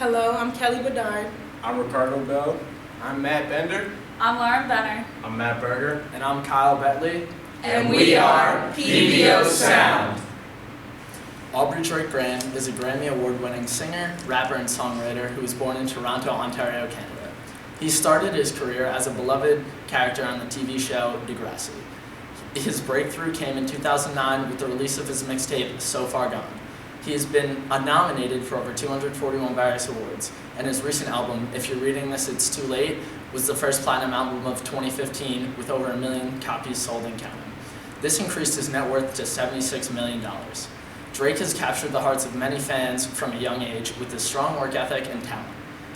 Hello, I'm Kelly Bedard. I'm Ricardo Bell. I'm Matt Bender. I'm Lauren Benner. I'm Matt Berger. And I'm Kyle Betley. And we are PBO Sound. Aubrey Drake Graham is a Grammy Award-winning singer, rapper, and songwriter who was born in Toronto, Ontario, Canada. He started his career as a beloved character on the TV show Degrassi. His breakthrough came in 2009 with the release of his mixtape, So Far Gone. He has been nominated for over 241 various awards, and his recent album, If You're Reading This, It's Too Late, was the first platinum album of 2015 with over 1 million copies sold and counting. This increased his net worth to $76 million. Drake has captured the hearts of many fans from a young age with his strong work ethic and talent.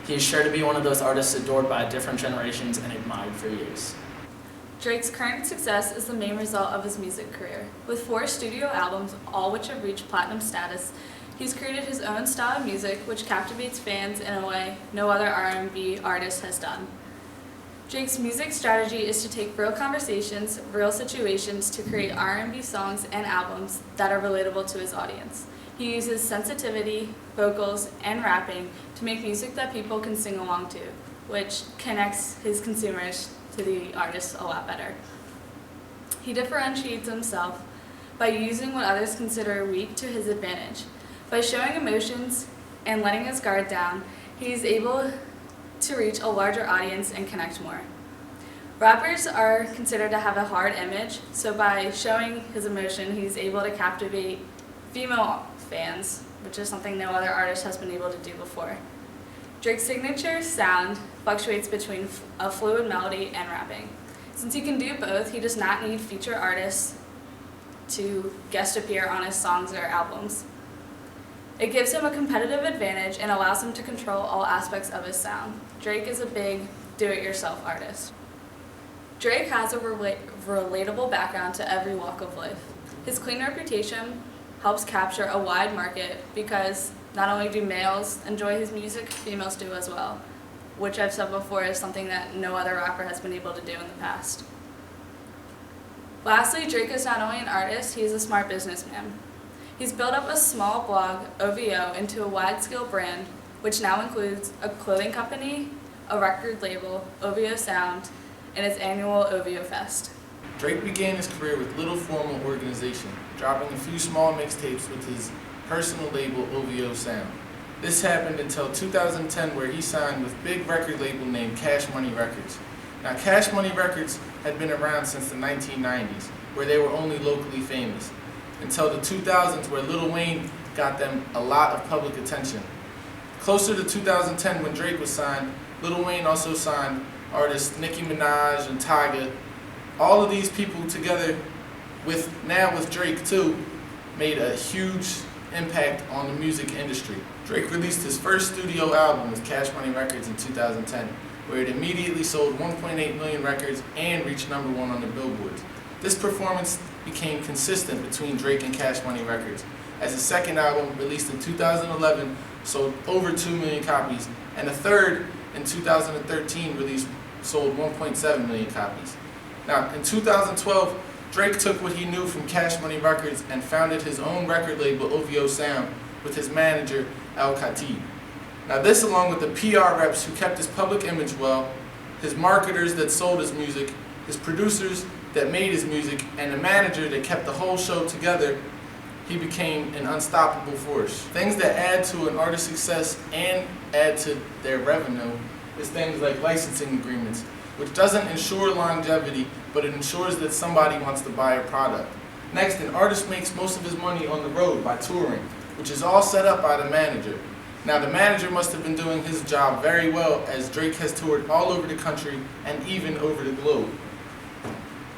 He is sure to be one of those artists adored by different generations and admired for years. Drake's current success is the main result of his music career. With 4 studio albums, all which have reached platinum status, he's created his own style of music which captivates fans in a way no other R&B artist has done. Drake's music strategy is to take real conversations, real situations to create R&B songs and albums that are relatable to his audience. He uses sensitivity, vocals, and rapping to make music that people can sing along to, which connects his consumers to the artist a lot better. He differentiates himself by using what others consider weak to his advantage. By showing emotions and letting his guard down, he's able to reach a larger audience and connect more. Rappers are considered to have a hard image, so by showing his emotion, he's able to captivate female fans, which is something no other artist has been able to do before. Drake's signature sound fluctuates between a fluid melody and rapping. Since he can do both, he does not need feature artists to guest appear on his songs or albums. It gives him a competitive advantage and allows him to control all aspects of his sound. Drake is a big do-it-yourself artist. Drake has a relatable background to every walk of life. His clean reputation helps capture a wide market because not only do males enjoy his music, females do as well, which I've said before is something that no other rapper has been able to do in the past. Lastly, Drake is not only an artist, he is a smart businessman. He's built up a small blog, OVO, into a wide-scale brand, which now includes a clothing company, a record label, OVO Sound, and its annual OVO Fest. Drake began his career with little formal organization, dropping a few small mixtapes with his personal label OVO Sound. This happened until 2010, where he signed with big record label named Cash Money Records. Now, Cash Money Records had been around since the 1990s, where they were only locally famous, until the 2000s, where Lil Wayne got them a lot of public attention. Closer to 2010, when Drake was signed, Lil Wayne also signed artists Nicki Minaj and Tyga. All of these people together, with Drake too, made a huge impact on the music industry. Drake released his first studio album with Cash Money Records in 2010, where it immediately sold 1.8 million records and reached #1 on the billboards. This performance became consistent between Drake and Cash Money Records, as his second album, released in 2011, sold over 2 million copies, and a third in 2013 release sold 1.7 million copies. Now, in 2012, Drake took what he knew from Cash Money Records and founded his own record label, OVO Sound, with his manager, El Khatib. Now this, along with the PR reps who kept his public image well, his marketers that sold his music, his producers that made his music, and the manager that kept the whole show together, he became an unstoppable force. Things that add to an artist's success and add to their revenue is things like licensing agreements, which doesn't ensure longevity, but it ensures that somebody wants to buy a product. Next, an artist makes most of his money on the road by touring, which is all set up by the manager. Now, the manager must have been doing his job very well, as Drake has toured all over the country and even over the globe.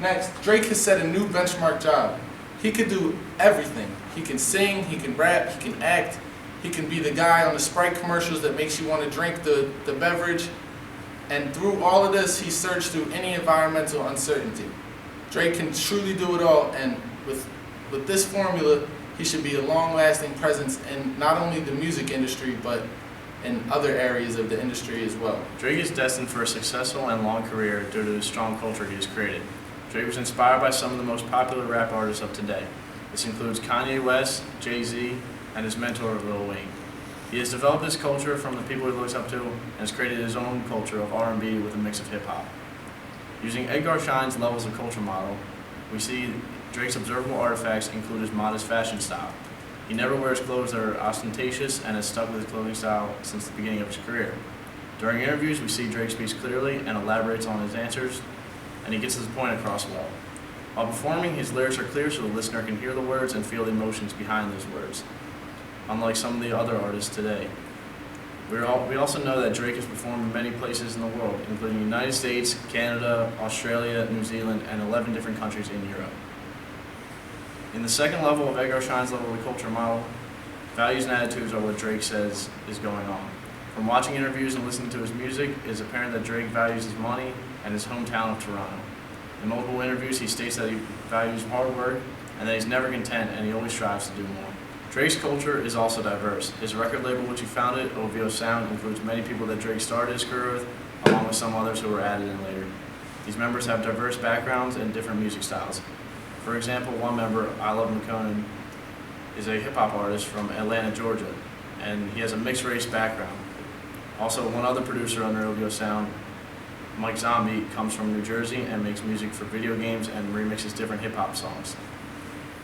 Next, Drake has set a new benchmark job. He could do everything. He can sing, he can rap, he can act, he can be the guy on the Sprite commercials that makes you want to drink the beverage. And through all of this, he surged through any environmental uncertainty. Drake can truly do it all, and with this formula, he should be a long-lasting presence in not only the music industry, but in other areas of the industry as well. Drake is destined for a successful and long career due to the strong culture he has created. Drake was inspired by some of the most popular rap artists of today. This includes Kanye West, Jay-Z, and his mentor, Lil Wayne. He has developed his culture from the people he looks up to and has created his own culture of R&B with a mix of hip-hop. Using Edgar Schein's levels of culture model, we see Drake's observable artifacts include his modest fashion style. He never wears clothes that are ostentatious and has stuck with his clothing style since the beginning of his career. During interviews, we see Drake speaks clearly and elaborates on his answers, and he gets his point across well. While performing, his lyrics are clear so the listener can hear the words and feel the emotions behind those words, unlike some of the other artists today. We also know that Drake has performed in many places in the world, including the United States, Canada, Australia, New Zealand, and 11 different countries in Europe. In the second level of Edgar Schein's level of the culture model, values and attitudes are what Drake says is going on. From watching interviews and listening to his music, it is apparent that Drake values his money and his hometown of Toronto. In multiple interviews, he states that he values hard work and that he's never content and he always strives to do more. Drake's culture is also diverse. His record label, which he founded, OVO Sound, includes many people that Drake started his career with, along with some others who were added in later. These members have diverse backgrounds and different music styles. For example, one member, I Love McConan, is a hip-hop artist from Atlanta, Georgia, and he has a mixed-race background. Also, one other producer under OVO Sound, Mike Zombie, comes from New Jersey and makes music for video games and remixes different hip-hop songs.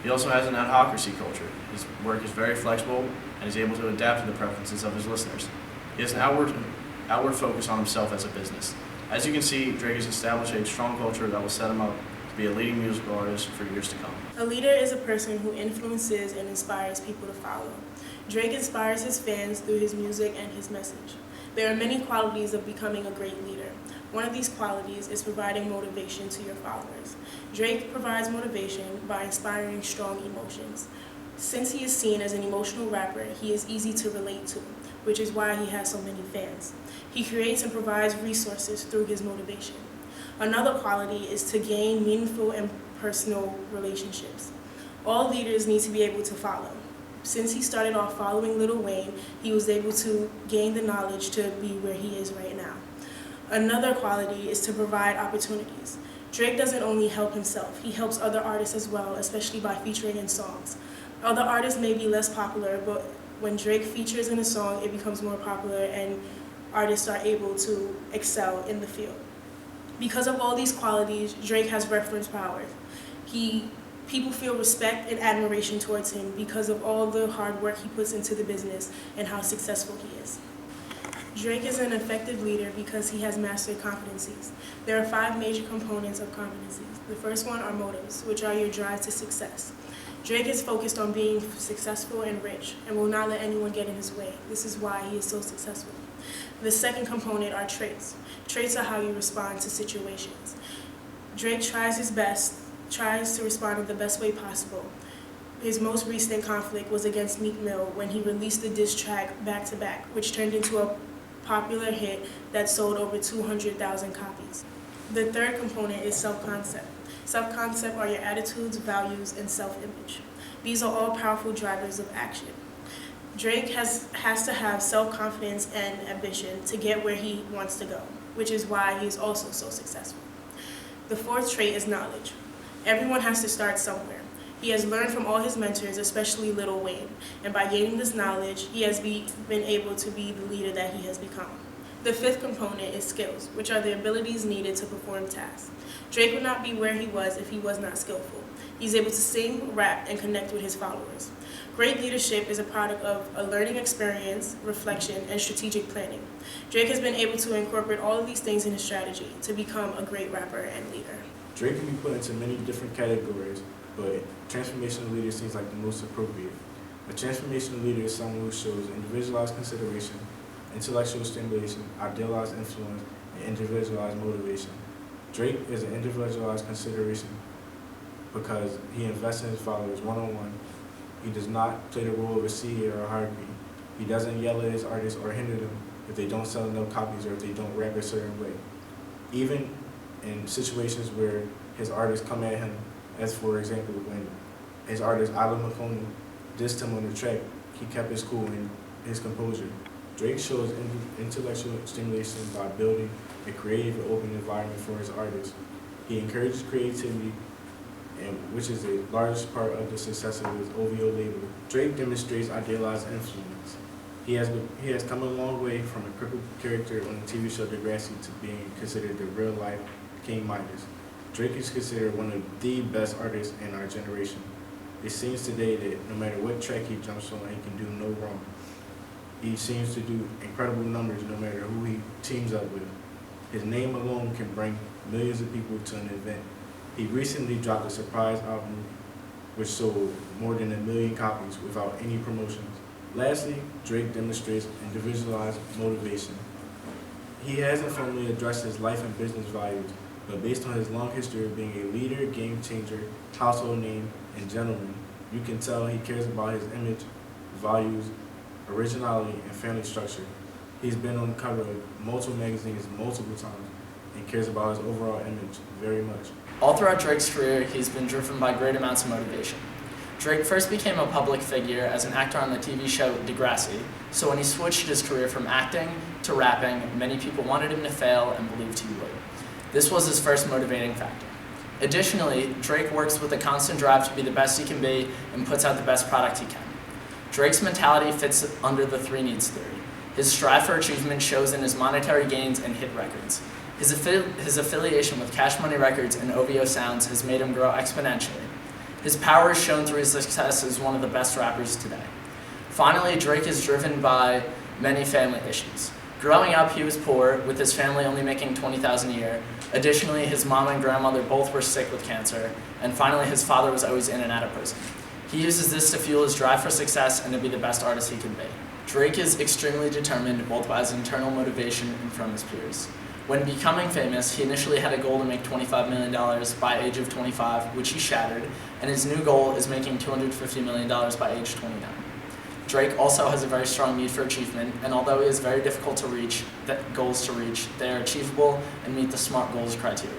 He also has an adhocracy culture. His work is very flexible and is able to adapt to the preferences of his listeners. He has an outward focus on himself as a business. As you can see, Drake has established a strong culture that will set him up to be a leading musical artist for years to come. A leader is a person who influences and inspires people to follow. Drake inspires his fans through his music and his message. There are many qualities of becoming a great leader. One of these qualities is providing motivation to your followers. Drake provides motivation by inspiring strong emotions. Since he is seen as an emotional rapper, he is easy to relate to, which is why he has so many fans. He creates and provides resources through his motivation. Another quality is to gain meaningful and personal relationships. All leaders need to be able to follow. Since he started off following Lil Wayne, he was able to gain the knowledge to be where he is right now. Another quality is to provide opportunities. Drake doesn't only help himself, he helps other artists as well, especially by featuring in songs. Other artists may be less popular, but when Drake features in a song, it becomes more popular and artists are able to excel in the field. Because of all these qualities, Drake has reference power. People feel respect and admiration towards him because of all the hard work he puts into the business and how successful he is. Drake is an effective leader because he has mastered competencies. There are 5 major components of competencies. The first one are motives, which are your drive to success. Drake is focused on being successful and rich and will not let anyone get in his way. This is why he is so successful. The second component are traits. Traits are how you respond to situations. Drake tries his best, tries to respond in the best way possible. His most recent conflict was against Meek Mill when he released the diss track Back to Back, which turned into a popular hit that sold over 200,000 copies. The third component is self-concept. Self-concept are your attitudes, values, and self-image. These are all powerful drivers of action. Drake has to have self-confidence and ambition to get where he wants to go, which is why he is also so successful. The fourth trait is knowledge. Everyone has to start somewhere. He has learned from all his mentors, especially Lil Wayne, and by gaining this knowledge, he has been able to be the leader that he has become. The fifth component is skills, which are the abilities needed to perform tasks. Drake would not be where he was if he was not skillful. He's able to sing, rap, and connect with his followers. Great leadership is a product of a learning experience, reflection, and strategic planning. Drake has been able to incorporate all of these things in his strategy to become a great rapper and leader. Drake can be put into many different categories, but transformational leader seems like the most appropriate. A transformational leader is someone who shows individualized consideration, intellectual stimulation, idealized influence, and individualized motivation. Drake is an individualized consideration because he invests in his followers one-on-one. He does not play the role of a CEO or a hierarchy. He doesn't yell at his artists or hinder them if they don't sell enough copies or if they don't rap a certain way. Even in situations where his artists come at him, as for example, when his artist I Love McConan dissed him on the track, he kept his cool and his composure. Drake shows intellectual stimulation by building a creative and open environment for his artists. He encourages creativity, which is a large part of the success of his OVO label. Drake demonstrates idealized influence. He has come a long way from a crippled character on the TV show Degrassi to being considered the real-life King Midas. Drake is considered one of the best artists in our generation. It seems today that no matter what track he jumps on, he can do no wrong. He seems to do incredible numbers no matter who he teams up with. His name alone can bring millions of people to an event. He recently dropped a surprise album which sold more than 1 million copies without any promotions. Lastly, Drake demonstrates individualized motivation. He hasn't formally addressed his life and business values, but based on his long history of being a leader, game changer, household name, and gentleman, you can tell he cares about his image, values, originality, and family structure. He's been on the cover of multiple magazines multiple times and cares about his overall image very much. All throughout Drake's career, he's been driven by great amounts of motivation. Drake first became a public figure as an actor on the TV show Degrassi, so when he switched his career from acting to rapping, many people wanted him to fail and believed he would. This was his first motivating factor. Additionally, Drake works with a constant drive to be the best he can be and puts out the best product he can. Drake's mentality fits under the 3 needs theory. His strive for achievement shows in his monetary gains and hit records. His affiliation with Cash Money Records and OVO Sounds has made him grow exponentially. His power is shown through his success as one of the best rappers today. Finally, Drake is driven by many family issues. Growing up, he was poor, with his family only making $20,000 a year. Additionally, his mom and grandmother both were sick with cancer. And finally, his father was always in and out of prison. He uses this to fuel his drive for success and to be the best artist he can be. Drake is extremely determined, both by his internal motivation and from his peers. When becoming famous, he initially had a goal to make $25 million by age of 25, which he shattered, and his new goal is making $250 million by age 29. Drake also has a very strong need for achievement, and although it is very difficult to reach goals to reach, they are achievable and meet the SMART goals criteria.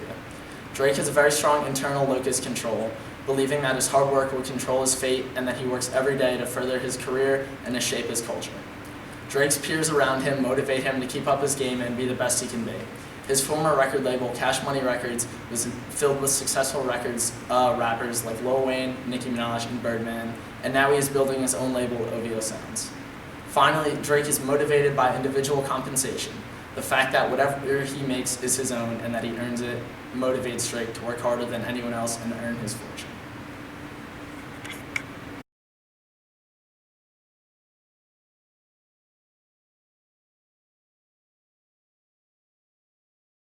Drake has a very strong internal locus control, believing that his hard work will control his fate and that he works every day to further his career and to shape his culture. Drake's peers around him motivate him to keep up his game and be the best he can be. His former record label, Cash Money Records, was filled with successful rappers like Lil Wayne, Nicki Minaj, and Birdman, and now he is building his own label, OVO Sounds. Finally, Drake is motivated by individual compensation. The fact that whatever he makes is his own and that he earns it motivates Drake to work harder than anyone else and earn his fortune.